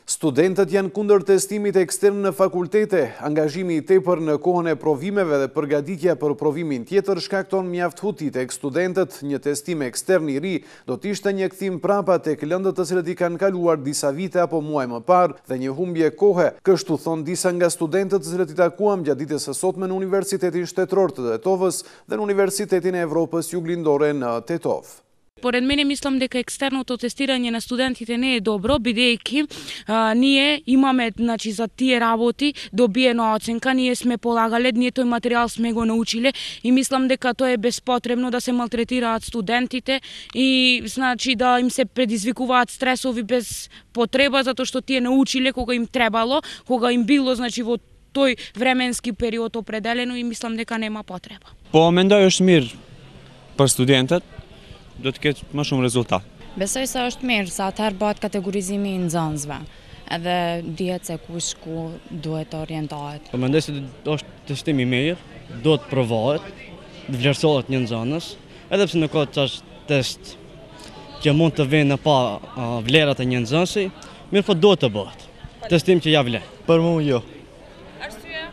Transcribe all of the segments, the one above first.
Studentët janë kundër testimit ekstern në fakultete, angazhimi i tepër në kohën e provimeve dhe përgatitja për provimin tjetër shkakton mjaft huti tek studentët. Një testim ekstern i ri do të ishte një kthim prapa tek lëndët të cilët i kanë kaluar disa vite apo muaj më parë dhe një humbje kohe, kështu thon disa nga studentët të cilët i takuam gjatë ditës së sotme në Universitetin Shtetëror të Tetovës dhe në Universitetin e Evropës Juglindore në Tetov. Pored mene mislim дека екстерното тестирање на студентите не е добро, бидејќи ние имаме за тие работи добиена оценка, ние сме полагале, ние тој материјал сме го научиле и мислам дека тоа е безпотребно да се малтретираат студентите и да им се предизвикуваат стресови без потреба, затоа што тие научиле кога им требало, кога им било во тој временски период определено и мислам дека нема потреба. Po mendoj është mirë për studentët, do të ketë më shumë rezultat. Besoj se është mirë, sa atëherë bëhet kategorizimi i nxënësve, edhe dihet se kush ku duhet të orientohet. Po mendoj se është testim i mirë, do të provohet, të vlerësohet një nxënës, edhe pse nuk ka test që mund të vënë pa vlerat e një nxënësi, mirë po do të bëhet. Testim që ja vlen. Për mua jo. Arsye?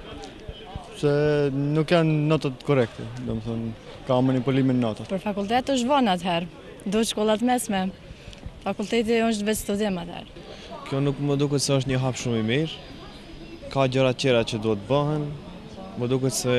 Se nuk janë notat korrekte, domethënë ka manipulimin notat. Për fakultet është vonë atëherë, do shkollat mesme. Fakulteti është vetë studim atëherë. Kjo nuk më duket se është një hap shumë i mirë. Ka gjëra tjera që duhet bëhen, më duket se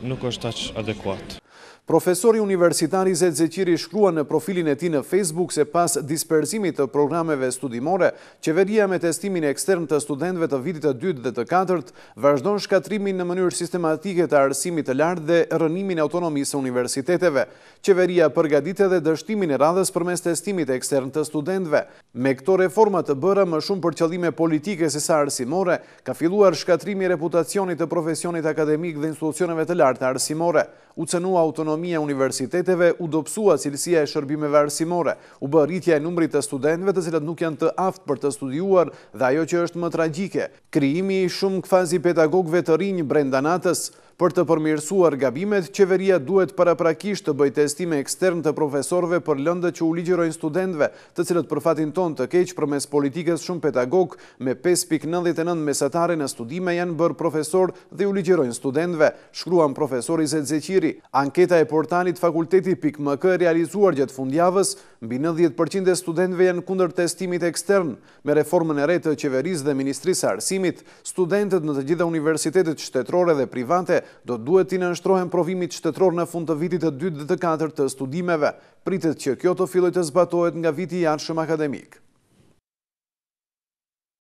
nuk është aq adekuat. Profesori universitari Zet Zeqiri shkrua në profilin e tij në Facebook se pas disperzimit të programeve studimore, qeveria me testimin ekstern të studentëve të vitit të 2 dhe të 4 vazhdon shkatrimin në mënyrë sistematike të arsimit të lartë dhe rënimin e autonomisë së universiteteve. Qeveria përgatit edhe dështimin e radhës përmes testimit ekstern të studentëve. Me këto reforma të bëra më shumë për qëllime politike se sa arsimore, ka filluar shkatrimi i reputacionit të profesionit akademik dhe institucioneve të larta arsimore. U cënua autonomia universiteteve, u dobësua cilësia e shërbimeve arsimore, u bë rritja e numrit të studentëve të cilët nuk janë të aftë për të studiuar dhe ajo që është më tragjike, krijimi i shumë kvazi pedagogëve të rinj brenda natës. Për të përmirësuar gabimet, qeveria duhet paraprakisht të bëjë testime ekstern të profesorëve për lëndët që u ligjërojnë studentëve, të cilët për fatin ton të keq përmes politikës shumë pedagog me 5.99 mesatare në studime janë bërë profesor dhe u ligjërojnë studentëve, shkruan profesori Zet Zeqiri. Anketa e portalit fakulteti.mk e realizuar gjatë fundjavës, mbi 90% e studentëve janë kundër testimit ekstern. Me reformën e re të qeverisë dhe Ministrisë së Arsimit, studentët në të gjitha universitetet shtetërore dhe private do duhet t'i nënshtrohen provimit shtetëror në fund të vitit të 2 dhe të 4 të studimeve. Pritet që kjo të fillojë të zbatohet nga viti i ardhshëm akademik.